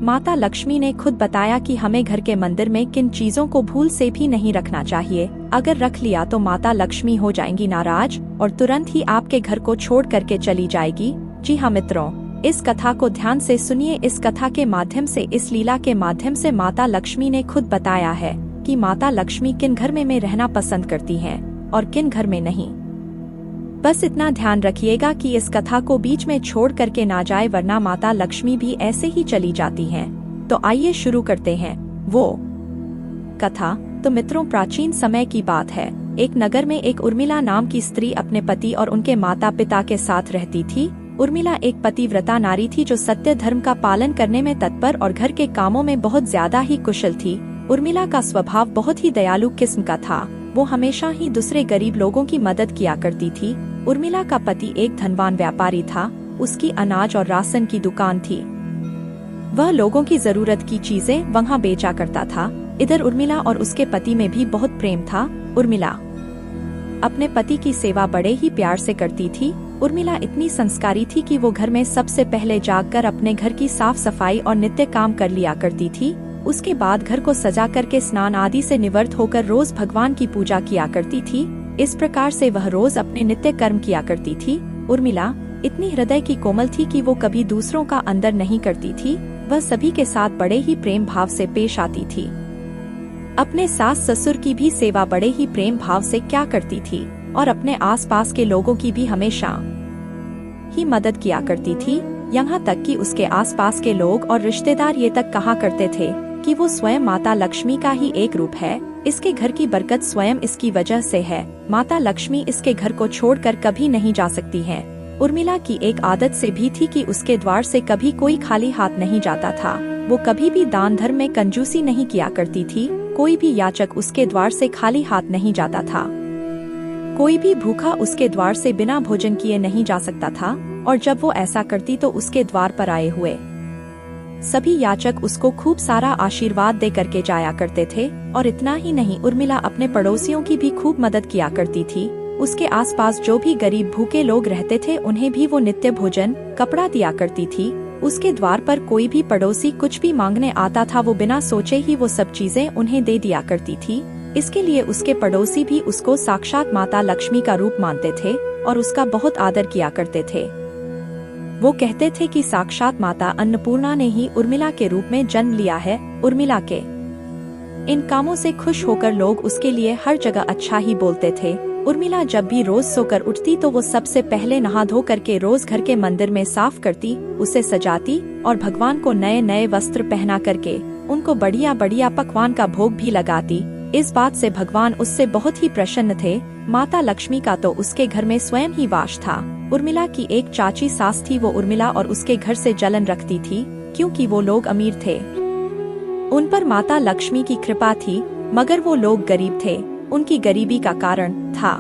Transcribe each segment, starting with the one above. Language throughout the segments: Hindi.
माता लक्ष्मी ने खुद बताया कि हमें घर के मंदिर में किन चीजों को भूल से भी नहीं रखना चाहिए। अगर रख लिया तो माता लक्ष्मी हो जाएंगी नाराज और तुरंत ही आपके घर को छोड़ करके चली जाएगी। जी हाँ मित्रों, इस कथा को ध्यान से सुनिए। इस कथा के माध्यम से, इस लीला के माध्यम से माता लक्ष्मी ने खुद बताया है कि माता लक्ष्मी किन घर में रहना पसंद करती हैं और किन घर में नहीं। बस इतना ध्यान रखिएगा कि इस कथा को बीच में छोड़ करके ना जाए, वरना माता लक्ष्मी भी ऐसे ही चली जाती हैं। तो आइए शुरू करते हैं वो कथा। तो मित्रों, प्राचीन समय की बात है। एक नगर में एक उर्मिला नाम की स्त्री अपने पति और उनके माता पिता के साथ रहती थी। उर्मिला एक पतिव्रता नारी थी जो सत्य धर्म का पालन करने में तत्पर और घर के कामों में बहुत ज्यादा ही कुशल थी। उर्मिला का स्वभाव बहुत ही दयालु किस्म का था। वो हमेशा ही दूसरे गरीब लोगों की मदद किया करती थी। उर्मिला का पति एक धनवान व्यापारी था। उसकी अनाज और राशन की दुकान थी। वह लोगों की जरूरत की चीजें वहाँ बेचा करता था। इधर उर्मिला और उसके पति में भी बहुत प्रेम था। उर्मिला अपने पति की सेवा बड़े ही प्यार से करती थी। उर्मिला इतनी संस्कारी थी कि वो घर में सबसे पहले जागकर अपने घर की साफ सफाई और नित्य काम कर लिया करती थी। उसके बाद घर को सजा करके स्नान आदि से निवृत्त होकर रोज भगवान की पूजा किया करती थी। इस प्रकार से वह रोज अपने नित्य कर्म किया करती थी। उर्मिला इतनी हृदय की कोमल थी कि वो कभी दूसरों का अंदर नहीं करती थी। वह सभी के साथ बड़े ही प्रेम भाव से पेश आती थी। अपने सास ससुर की भी सेवा बड़े ही प्रेम भाव से क्या करती थी और अपने आसपास के लोगों की भी हमेशा ही मदद किया करती थी। यहाँ तक कि उसके आसपास के लोग और रिश्तेदार ये तक कहा करते थे कि वो स्वयं माता लक्ष्मी का ही एक रूप है। इसके घर की बरकत स्वयं इसकी वजह से है। माता लक्ष्मी इसके घर को छोड़कर कभी नहीं जा सकती है। उर्मिला की एक आदत से भी थी कि उसके द्वार से कभी कोई खाली हाथ नहीं जाता था। वो कभी भी दान धर्म में कंजूसी नहीं किया करती थी। कोई भी याचक उसके द्वार से खाली हाथ नहीं जाता था। कोई भी भूखा उसके द्वार से बिना भोजन किए नहीं जा सकता था। और जब वो ऐसा करती तो उसके द्वार पर आए हुए सभी याचक उसको खूब सारा आशीर्वाद दे करके जाया करते थे। और इतना ही नहीं, उर्मिला अपने पड़ोसियों की भी खूब मदद किया करती थी। उसके आसपास जो भी गरीब भूखे लोग रहते थे उन्हें भी वो नित्य भोजन कपड़ा दिया करती थी। उसके द्वार पर कोई भी पड़ोसी कुछ भी मांगने आता था, वो बिना सोचे ही वो सब चीजें उन्हें दे दिया करती थी। इसके लिए उसके पड़ोसी भी उसको साक्षात माता लक्ष्मी का रूप मानते थे और उसका बहुत आदर किया करते थे। वो कहते थे कि साक्षात माता अन्नपूर्णा ने ही उर्मिला के रूप में जन्म लिया है। उर्मिला के इन कामों से खुश होकर लोग उसके लिए हर जगह अच्छा ही बोलते थे। उर्मिला जब भी रोज सोकर उठती तो वो सबसे पहले नहा धो करके रोज घर के मंदिर में साफ करती, उसे सजाती और भगवान को नए नए वस्त्र पहना करके उनको बढ़िया बढ़िया पकवान का भोग भी लगाती। इस बात से भगवान उससे बहुत ही प्रसन्न थे। माता लक्ष्मी का तो उसके घर में स्वयं ही वास था। उर्मिला की एक चाची सास थी। वो उर्मिला और उसके घर से जलन रखती थी क्योंकि वो लोग अमीर थे। उन पर माता लक्ष्मी की कृपा थी, मगर वो लोग गरीब थे। उनकी गरीबी का कारण था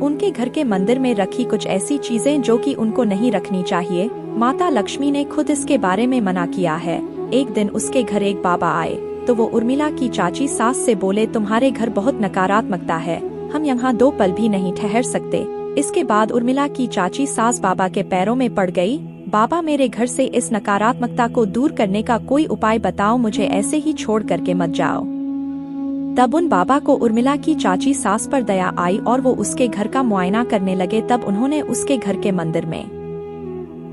उनके घर के मंदिर में रखी कुछ ऐसी चीजें जो कि उनको नहीं रखनी चाहिए। माता लक्ष्मी ने खुद इसके बारे में मना किया है। एक दिन उसके घर एक बाबा आए तो वो उर्मिला की चाची सास से बोले, तुम्हारे घर बहुत नकारात्मकता है, हम यहाँ 2 पल भी नहीं ठहर सकते। इसके बाद उर्मिला की चाची सास बाबा के पैरों में पड़ गई। बाबा, मेरे घर से इस नकारात्मकता को दूर करने का कोई उपाय बताओ, मुझे ऐसे ही छोड़ करके मत जाओ। तब उन बाबा को उर्मिला की चाची सास पर दया आई और वो उसके घर का मुआयना करने लगे। तब उन्होंने उसके घर के मंदिर में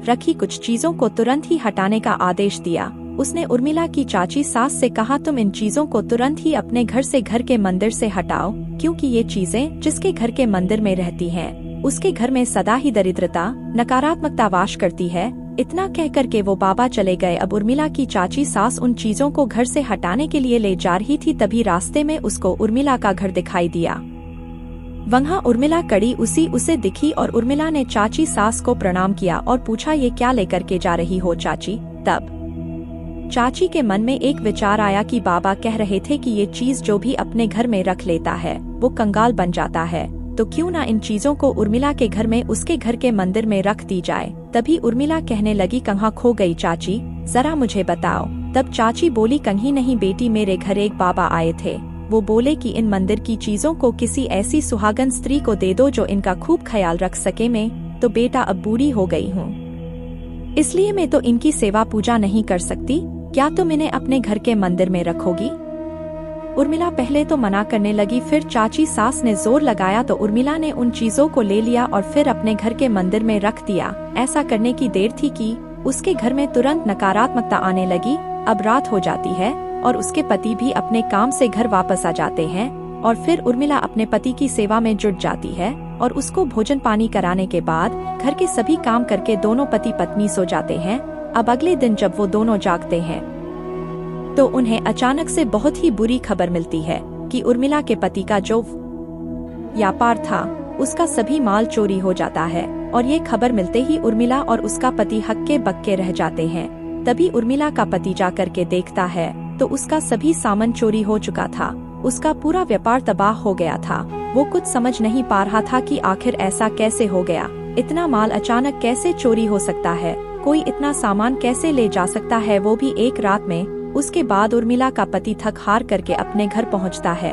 रखी कुछ चीजों को तुरंत ही हटाने का आदेश दिया। उसने उर्मिला की चाची सास से कहा, तुम इन चीजों को तुरंत ही अपने घर से, घर के मंदिर से हटाओ, क्योंकि ये चीजें जिसके घर के मंदिर में रहती हैं उसके घर में सदा ही दरिद्रता, नकारात्मकता वास करती है। इतना कह करके वो बाबा चले गए। अब उर्मिला की चाची सास उन चीजों को घर से हटाने के लिए ले जा रही थी, तभी रास्ते में उसको उर्मिला का घर दिखाई दिया। वहाँ उर्मिला कड़ी उसे दिखी और उर्मिला ने चाची सास को प्रणाम किया और पूछा, ये क्या लेकर के जा रही हो चाची? तब चाची के मन में एक विचार आया कि बाबा कह रहे थे कि ये चीज जो भी अपने घर में रख लेता है वो कंगाल बन जाता है, तो क्यों ना इन चीजों को उर्मिला के घर में, उसके घर के मंदिर में रख दी जाए। तभी उर्मिला कहने लगी, कहाँ खो गई चाची, जरा मुझे बताओ। तब चाची बोली, कहीं नहीं बेटी, मेरे घर एक बाबा आए थे। वो बोले कि इन मंदिर की चीजों को किसी ऐसी सुहागन स्त्री को दे दो जो इनका खूब ख्याल रख सके। मैं तो बेटा अब बूढ़ी हो गई हूँ, इसलिए मैं तो इनकी सेवा पूजा नहीं कर सकती। क्या तुम इन्हें अपने घर के मंदिर में रखोगी? उर्मिला पहले तो मना करने लगी, फिर चाची सास ने जोर लगाया तो उर्मिला ने उन चीजों को ले लिया और फिर अपने घर के मंदिर में रख दिया। ऐसा करने की देर थी कि उसके घर में तुरंत नकारात्मकता आने लगी। अब रात हो जाती है और उसके पति भी अपने काम से घर वापस आ जाते हैं और फिर उर्मिला अपने पति की सेवा में जुट जाती है और उसको भोजन पानी कराने के बाद घर के सभी काम करके दोनों पति पत्नी सो जाते हैं। अब अगले दिन जब वो दोनों जागते हैं तो उन्हें अचानक से बहुत ही बुरी खबर मिलती है कि उर्मिला के पति का जो व्यापार था उसका सभी माल चोरी हो जाता है। और ये खबर मिलते ही उर्मिला और उसका पति हक्के बक्के रह जाते हैं। तभी उर्मिला का पति जाकर के देखता है तो उसका सभी सामान चोरी हो चुका था, उसका पूरा व्यापार तबाह हो गया था। वो कुछ समझ नहीं पा रहा था कि आखिर ऐसा कैसे हो गया, इतना माल अचानक कैसे चोरी हो सकता है, कोई इतना सामान कैसे ले जा सकता है, वो भी एक रात में। उसके बाद उर्मिला का पति थक हार करके अपने घर पहुंचता है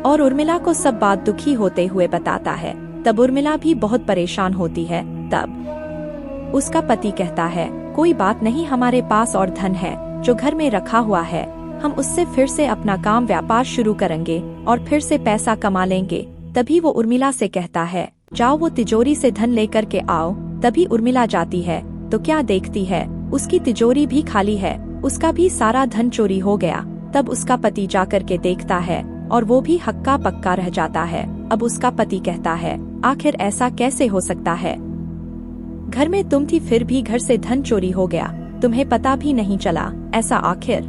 और उर्मिला को सब बात दुखी होते हुए बताता है। तब उर्मिला भी बहुत परेशान होती है। तब उसका पति कहता है, कोई बात नहीं, हमारे पास और धन है जो घर में रखा हुआ है, हम उससे फिर से अपना काम व्यापार शुरू करेंगे और फिर से पैसा कमा लेंगे। तभी वो उर्मिला से कहता है, जाओ वो तिजोरी से धन लेकर के आओ। तभी उर्मिला जाती है तो क्या देखती है, उसकी तिजोरी भी खाली है, उसका भी सारा धन चोरी हो गया। तब उसका पति जाकर के देखता है और वो भी हक्का पक्का रह जाता है। अब उसका पति कहता है, आखिर ऐसा कैसे हो सकता है, घर में तुम थी फिर भी घर से धन चोरी हो गया, तुम्हें पता भी नहीं चला, ऐसा आखिर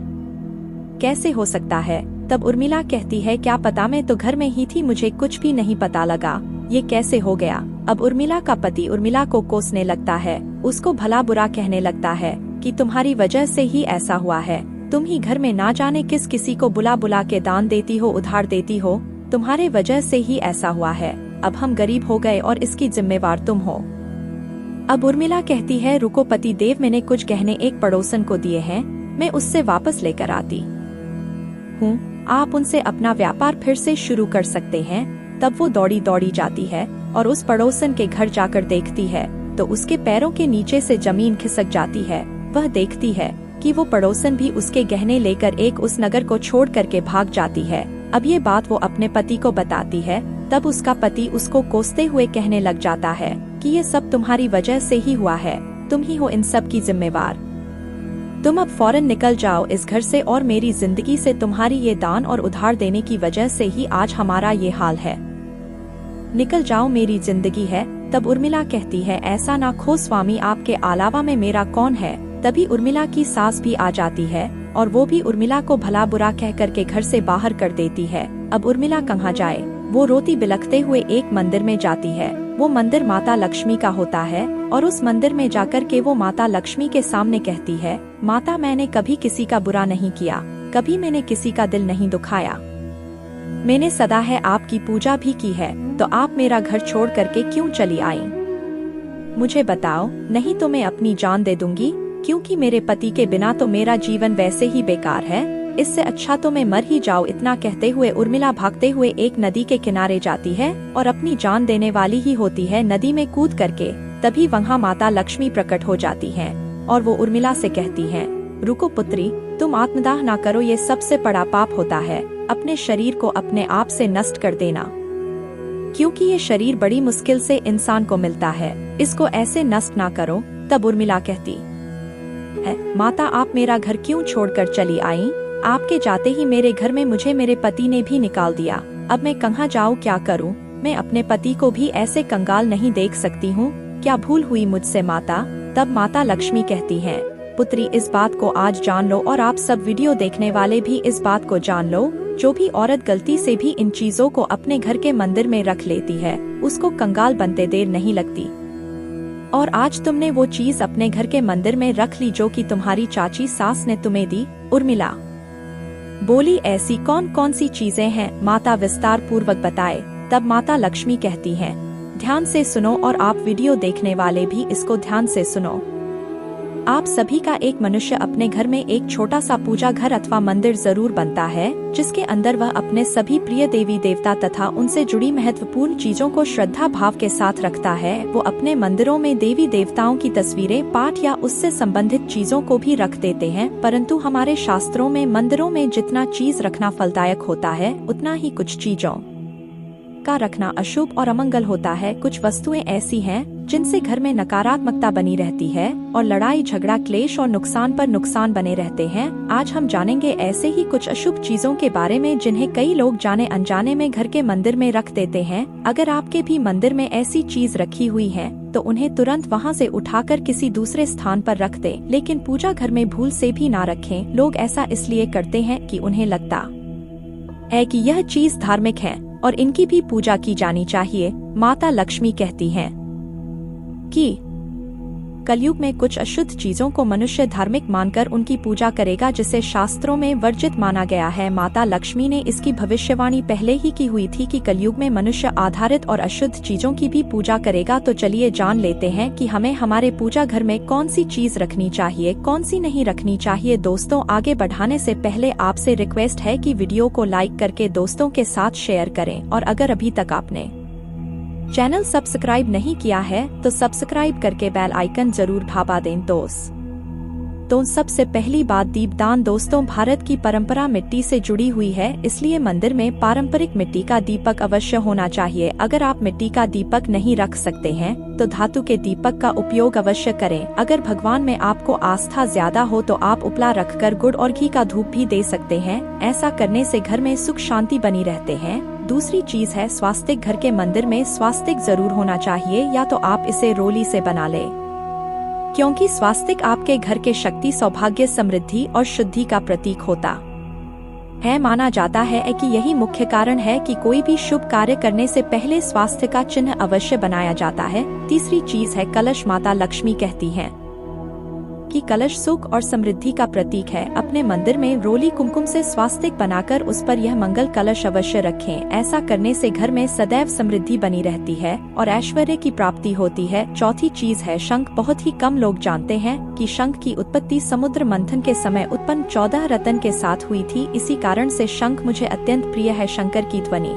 कैसे हो सकता है? तब उर्मिला कहती है, क्या पता, मैं तो घर में ही थी, मुझे कुछ भी नहीं पता लगा, ये कैसे हो गया। अब उर्मिला का पति उर्मिला को कोसने लगता है, उसको भला बुरा कहने लगता है कि तुम्हारी वजह से ही ऐसा हुआ है, तुम ही घर में ना जाने किस किसी को बुला बुला के दान देती हो, उधार देती हो, तुम्हारे वजह से ही ऐसा हुआ है। अब हम गरीब हो गए और इसकी जिम्मेवार तुम हो। अब उर्मिला कहती है, रुको पति देव, मैंने कुछ गहने एक पड़ोसन को दिए हैं, मैं उससे वापस लेकर आती हूँ, आप उनसे अपना व्यापार फिर से शुरू कर सकते हैं। तब वो दौड़ी दौड़ी जाती है और उस पड़ोसन के घर जाकर देखती है तो उसके पैरों के नीचे से जमीन खिसक जाती है। वह देखती है कि वो पड़ोसन भी उसके गहने लेकर एक उस नगर को छोड़ करके भाग जाती है। अब ये बात वो अपने पति को बताती है। तब उसका पति उसको कोसते हुए कहने लग जाता है कि ये सब तुम्हारी वजह से ही हुआ है, तुम ही हो इन सब की जिम्मेवार, तुम अब फौरन निकल जाओ इस घर से और मेरी जिंदगी से, तुम्हारी ये दान और उधार देने की वजह से ही आज हमारा ये हाल है, निकल जाओ, मेरी जिंदगी है। तब उर्मिला कहती है, ऐसा ना खो स्वामी, आपके अलावा में मेरा कौन है। तभी उर्मिला की सास भी आ जाती है और वो भी उर्मिला को भला बुरा कह करके घर से बाहर कर देती है। अब उर्मिला कहाँ जाए, वो रोती बिलखते हुए एक मंदिर में जाती है। वो मंदिर माता लक्ष्मी का होता है और उस मंदिर में जाकर के वो माता लक्ष्मी के सामने कहती है, माता, मैंने कभी किसी का बुरा नहीं किया, कभी मैंने किसी का दिल नहीं दुखाया, मैंने सदा है आपकी पूजा भी की है, तो आप मेरा घर छोड़ करके क्यों चली आई, मुझे बताओ, नहीं तो मैं अपनी जान दे दूंगी, क्योंकि मेरे पति के बिना तो मेरा जीवन वैसे ही बेकार है, इससे अच्छा तो मैं मर ही जाऊँ। इतना कहते हुए उर्मिला भागते हुए एक नदी के किनारे जाती है और अपनी जान देने वाली ही होती है नदी में कूद करके। तभी वहाँ माता लक्ष्मी प्रकट हो जाती हैं और वो उर्मिला से कहती हैं, रुको पुत्री, तुम आत्मदाह ना करो, ये सबसे बड़ा पाप होता है, अपने शरीर को अपने आप से नष्ट कर देना, क्योंकि ये शरीर बड़ी मुश्किल से इंसान को मिलता है, इसको ऐसे नष्ट ना करो। तब उर्मिला कहती है, माता, आप मेरा घर क्यों छोड़कर चली आई, आपके जाते ही मेरे घर में मुझे मेरे पति ने भी निकाल दिया, अब मैं कहाँ जाऊँ, क्या करूँ, मैं अपने पति को भी ऐसे कंगाल नहीं देख सकती हूँ, क्या भूल हुई मुझसे माता। तब माता लक्ष्मी कहती हैं, पुत्री, इस बात को आज जान लो और आप सब वीडियो देखने वाले भी इस बात को जान लो, जो भी औरत गलती से भी इन चीजों को अपने घर के मंदिर में रख लेती है उसको कंगाल बनते देर नहीं लगती। और आज तुमने वो चीज अपने घर के मंदिर में रख ली जो कि तुम्हारी चाची सास ने तुम्हें दी। उर्मिला बोली, ऐसी कौन कौन सी चीजें हैं, माता विस्तार पूर्वक बताए। तब माता लक्ष्मी कहती हैं, ध्यान से सुनो और आप वीडियो देखने वाले भी इसको ध्यान से सुनो। आप सभी का एक मनुष्य अपने घर में एक छोटा सा पूजा घर अथवा मंदिर जरूर बनता है, जिसके अंदर वह अपने सभी प्रिय देवी देवता तथा उनसे जुड़ी महत्वपूर्ण चीजों को श्रद्धा भाव के साथ रखता है। वो अपने मंदिरों में देवी देवताओं की तस्वीरें, पाठ या उससे संबंधित चीजों को भी रख देते हैं, परंतु हमारे शास्त्रों में मंदिरों में जितना चीज रखना फलदायक होता है, उतना ही कुछ चीजों का रखना अशुभ और अमंगल होता है। कुछ वस्तुएं ऐसी हैं जिनसे घर में नकारात्मकता बनी रहती है और लड़ाई झगड़ा क्लेश और नुकसान पर नुकसान बने रहते हैं। आज हम जानेंगे ऐसे ही कुछ अशुभ चीजों के बारे में जिन्हें कई लोग जाने अनजाने में घर के मंदिर में रख देते हैं। अगर आपके भी मंदिर में ऐसी चीज रखी हुई है तो उन्हें तुरंत वहां से उठाकर किसी दूसरे स्थान पर रख दे, लेकिन पूजा घर में भूल से भी ना रखें। लोग ऐसा इसलिए करते हैं कि उन्हें लगता है कि यह चीज धार्मिक है और इनकी भी पूजा की जानी चाहिए। माता लक्ष्मी कहती हैं कि कलयुग में कुछ अशुद्ध चीजों को मनुष्य धार्मिक मानकर उनकी पूजा करेगा, जिसे शास्त्रों में वर्जित माना गया है। माता लक्ष्मी ने इसकी भविष्यवाणी पहले ही की हुई थी कि कलयुग में मनुष्य आधारित और अशुद्ध चीजों की भी पूजा करेगा। तो चलिए जान लेते हैं कि हमें हमारे पूजा घर में कौन सी चीज रखनी चाहिए, कौन सी नहीं रखनी चाहिए। दोस्तों, आगे बढ़ाने से पहले आपसे रिक्वेस्ट है कि वीडियो को लाइक करके दोस्तों के साथ शेयर करें, और अगर अभी तक आपने चैनल सब्सक्राइब नहीं किया है तो सब्सक्राइब करके बेल आइकन जरूर दबा दें। तो सबसे पहली बात दीपदान। दोस्तों, भारत की परंपरा मिट्टी से जुड़ी हुई है, इसलिए मंदिर में पारंपरिक मिट्टी का दीपक अवश्य होना चाहिए। अगर आप मिट्टी का दीपक नहीं रख सकते हैं तो धातु के दीपक का उपयोग अवश्य करें। अगर भगवान में आपको आस्था ज्यादा हो तो आप उपला रखकर गुड़ और घी का धूप भी दे सकते हैं। ऐसा करने से घर में सुख शांति बनी रहते हैं। दूसरी चीज है स्वास्तिक। घर के मंदिर में स्वास्तिक जरूर होना चाहिए, या तो आप इसे रोली से बना ले, क्योंकि स्वास्तिक आपके घर के शक्ति, सौभाग्य, समृद्धि और शुद्धि का प्रतीक होता है। माना जाता है कि यही मुख्य कारण है कि कोई भी शुभ कार्य करने से पहले स्वास्थ्य का चिन्ह अवश्य बनाया जाता है। तीसरी चीज है कलश। माता लक्ष्मी कहती हैं कि कलश सुख और समृद्धि का प्रतीक है। अपने मंदिर में रोली कुमकुम से स्वास्तिक बनाकर उस पर यह मंगल कलश अवश्य रखें। ऐसा करने से घर में सदैव समृद्धि बनी रहती है और ऐश्वर्य की प्राप्ति होती है। चौथी चीज है शंख। बहुत ही कम लोग जानते हैं कि शंख की उत्पत्ति समुद्र मंथन के समय उत्पन्न 14 रत्न के साथ हुई थी। इसी कारण से शंख मुझे अत्यंत प्रिय है। शंकर की ध्वनि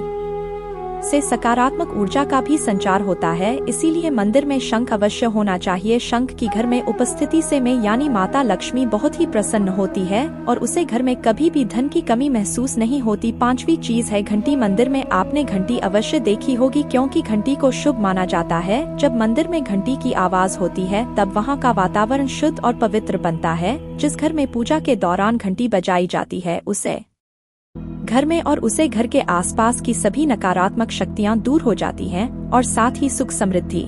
से सकारात्मक ऊर्जा का भी संचार होता है, इसीलिए मंदिर में शंख अवश्य होना चाहिए। शंख की घर में उपस्थिति से में यानी माता लक्ष्मी बहुत ही प्रसन्न होती है और उसे घर में कभी भी धन की कमी महसूस नहीं होती। पांचवी चीज है घंटी। मंदिर में आपने घंटी अवश्य देखी होगी, क्योंकि घंटी को शुभ माना जाता है। जब मंदिर में घंटी की आवाज होती है तब वहाँ का वातावरण शुद्ध और पवित्र बनता है। जिस घर में पूजा के दौरान घंटी बजाई जाती है उसे घर में और उसे घर के आसपास की सभी नकारात्मक शक्तियां दूर हो जाती हैं और साथ ही सुख समृद्धि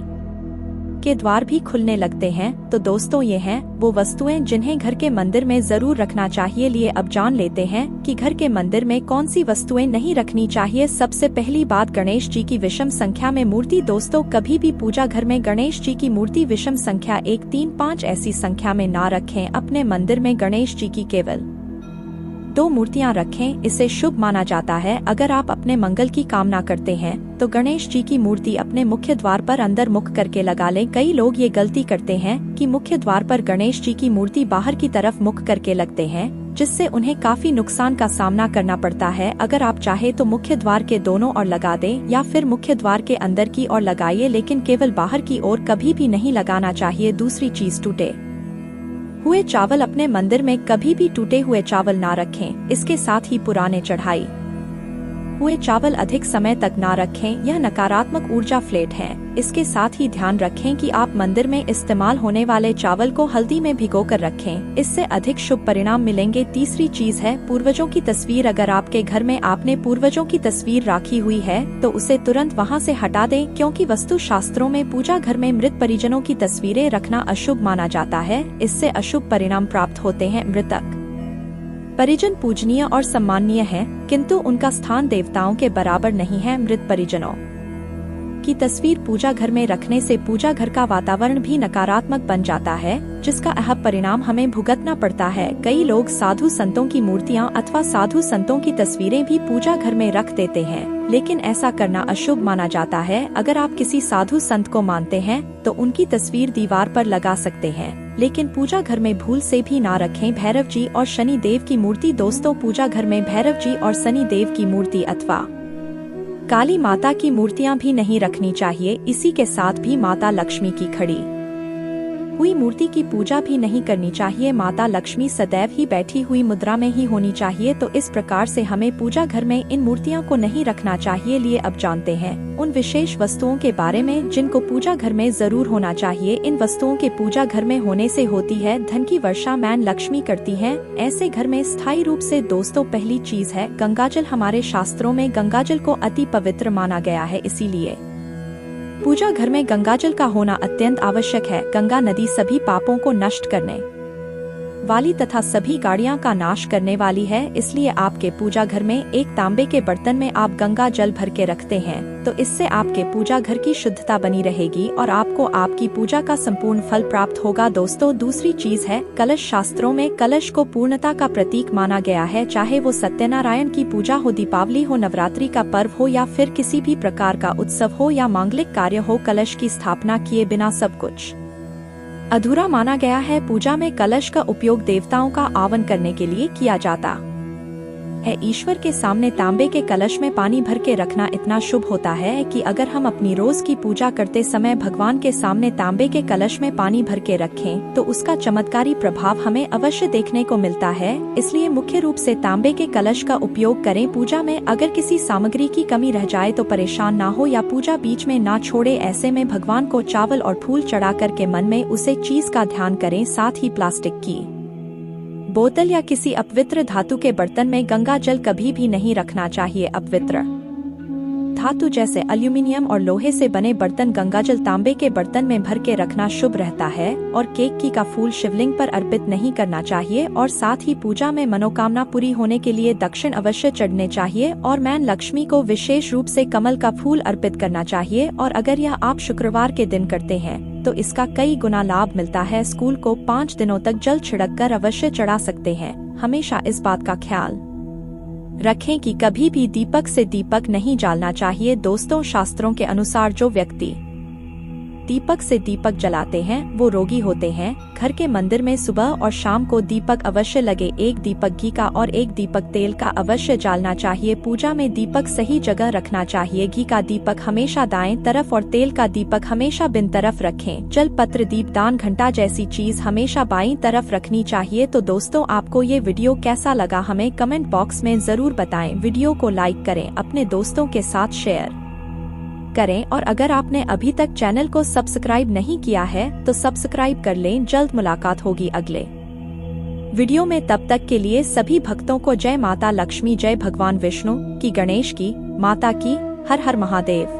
के द्वार भी खुलने लगते हैं। तो दोस्तों, ये हैं वो वस्तुएं जिन्हें घर के मंदिर में जरूर रखना चाहिए। लिए अब जान लेते हैं कि घर के मंदिर में कौन सी वस्तुएं नहीं रखनी चाहिए। सबसे पहली बात, गणेश जी की विषम संख्या में मूर्ति। दोस्तों, कभी भी पूजा घर में गणेश जी की मूर्ति विषम संख्या 1, 3, 5 ऐसी संख्या में ना रखें। अपने मंदिर में गणेश जी की केवल 2 मूर्तियां रखें, इसे शुभ माना जाता है। अगर आप अपने मंगल की कामना करते हैं तो गणेश जी की मूर्ति अपने मुख्य द्वार पर अंदर मुख करके लगा लें। कई लोग ये गलती करते हैं कि मुख्य द्वार पर गणेश जी की मूर्ति बाहर की तरफ मुख करके लगते हैं, जिससे उन्हें काफी नुकसान का सामना करना पड़ता है। अगर आप चाहे तो मुख्य द्वार के दोनों ओर लगा दें या फिर मुख्य द्वार के अंदर की ओर लगाइए, लेकिन केवल बाहर की ओर कभी भी नहीं लगाना चाहिए। दूसरी चीज, टूटे हुए चावल। अपने मंदिर में कभी भी टूटे हुए चावल ना रखें। इसके साथ ही पुराने चढ़ाई हुए चावल अधिक समय तक ना रखें, यह नकारात्मक ऊर्जा फ्लेट है। इसके साथ ही ध्यान रखें कि आप मंदिर में इस्तेमाल होने वाले चावल को हल्दी में भिगोकर रखें, इससे अधिक शुभ परिणाम मिलेंगे। तीसरी चीज है पूर्वजों की तस्वीर। अगर आपके घर में आपने पूर्वजों की तस्वीर राखी हुई है तो उसे तुरंत वहां से हटा दें, क्योंकि वस्तु शास्त्रों में पूजा घर में मृत परिजनों की तस्वीरें रखना अशुभ माना जाता है। इससे अशुभ परिणाम प्राप्त होते हैं। मृतक परिजन पूजनीय और सम्माननीय है, किंतु उनका स्थान देवताओं के बराबर नहीं है। मृत परिजनों की तस्वीर पूजा घर में रखने से पूजा घर का वातावरण भी नकारात्मक बन जाता है, जिसका अहम परिणाम हमें भुगतना पड़ता है। कई लोग साधु संतों की मूर्तियां अथवा साधु संतों की तस्वीरें भी पूजा घर में रख देते हैं, लेकिन ऐसा करना अशुभ माना जाता है। अगर आप किसी साधु संत को मानते हैं तो उनकी तस्वीर दीवार पर लगा सकते हैं। लेकिन पूजा घर में भूल से भी ना रखें भैरव जी और शनि देव की मूर्ति। दोस्तों, पूजा घर में भैरव जी और शनि देव की मूर्ति अथवा काली माता की मूर्तियां भी नहीं रखनी चाहिए। इसी के साथ भी माता लक्ष्मी की खड़ी हुई मूर्ति की पूजा भी नहीं करनी चाहिए। माता लक्ष्मी सदैव ही बैठी हुई मुद्रा में ही होनी चाहिए। तो इस प्रकार से हमें पूजा घर में इन मूर्तियों को नहीं रखना चाहिए। लिए अब जानते हैं उन विशेष वस्तुओं के बारे में जिनको पूजा घर में जरूर होना चाहिए। इन वस्तुओं के पूजा घर में होने से होती है धन की वर्षा, मैन लक्ष्मी करती है ऐसे घर में स्थायी रूप से। दोस्तों, पहली चीज है गंगाजल। हमारे शास्त्रों में गंगाजल को अति पवित्र माना गया है, इसीलिए पूजा घर में गंगाजल का होना अत्यंत आवश्यक है। गंगा नदी सभी पापों को नष्ट करने वाली तथा सभी गाड़ियां का नाश करने वाली है। इसलिए आपके पूजा घर में एक तांबे के बर्तन में आप गंगा जल भर के रखते हैं तो इससे आपके पूजा घर की शुद्धता बनी रहेगी और आपको आपकी पूजा का संपूर्ण फल प्राप्त होगा। दोस्तों, दूसरी चीज है कलश। शास्त्रों में कलश को पूर्णता का प्रतीक माना गया है। चाहे वो सत्यनारायण की पूजा हो, दीपावली हो, नवरात्रि का पर्व हो या फिर किसी भी प्रकार का उत्सव हो या मांगलिक कार्य हो, कलश की स्थापना किए बिना सब कुछ अधूरा माना गया है। पूजा में कलश का उपयोग देवताओं का आवाहन करने के लिए किया जाता है। ईश्वर के सामने तांबे के कलश में पानी भर के रखना इतना शुभ होता है कि अगर हम अपनी रोज की पूजा करते समय भगवान के सामने तांबे के कलश में पानी भर के रखें तो उसका चमत्कारी प्रभाव हमें अवश्य देखने को मिलता है। इसलिए मुख्य रूप से तांबे के कलश का उपयोग करें पूजा में। अगर किसी सामग्री की कमी रह जाए तो परेशान ना हो या पूजा बीच में ना छोड़े। ऐसे में भगवान को चावल और फूल चढ़ा कर के मन में उसे चीज का ध्यान करें। साथ ही प्लास्टिक की बोतल या किसी अपवित्र धातु के बर्तन में गंगा जल कभी भी नहीं रखना चाहिए। अपवित्र धातु जैसे एल्यूमिनियम और लोहे से बने बर्तन गंगाजल तांबे के बर्तन में भर के रखना शुभ रहता है। और केक की का फूल शिवलिंग पर अर्पित नहीं करना चाहिए। और साथ ही पूजा में मनोकामना पूरी होने के लिए दक्षिण अवश्य चढ़ने चाहिए और मैन लक्ष्मी को विशेष रूप से कमल का फूल अर्पित करना चाहिए। और अगर यह आप शुक्रवार के दिन करते हैं तो इसका कई गुना लाभ मिलता है। स्कूल को 5 दिनों तक जल छिड़क कर अवश्य चढ़ा सकते हैं। हमेशा इस बात का ख्याल रखें कि कभी भी दीपक से दीपक नहीं जलाना चाहिए। दोस्तों, शास्त्रों के अनुसार जो व्यक्ति दीपक से दीपक जलाते हैं वो रोगी होते हैं। घर के मंदिर में सुबह और शाम को दीपक अवश्य लगे। एक दीपक घी का और एक दीपक तेल का अवश्य जलाना चाहिए। पूजा में दीपक सही जगह रखना चाहिए। घी का दीपक हमेशा दाएं तरफ और तेल का दीपक हमेशा बिन तरफ रखें। जल पत्र, दीप दान, घंटा जैसी चीज हमेशा बाईं तरफ रखनी चाहिए। तो दोस्तों, आपको ये वीडियो कैसा लगा हमें कमेंट बॉक्स में जरूर बताएं। वीडियो को लाइक करें, अपने दोस्तों के साथ शेयर करें और अगर आपने अभी तक चैनल को सब्सक्राइब नहीं किया है तो सब्सक्राइब कर लें। जल्द मुलाकात होगी अगले वीडियो में। तब तक के लिए सभी भक्तों को जय माता लक्ष्मी, जय भगवान विष्णु की, गणेश की, माता की। हर हर महादेव।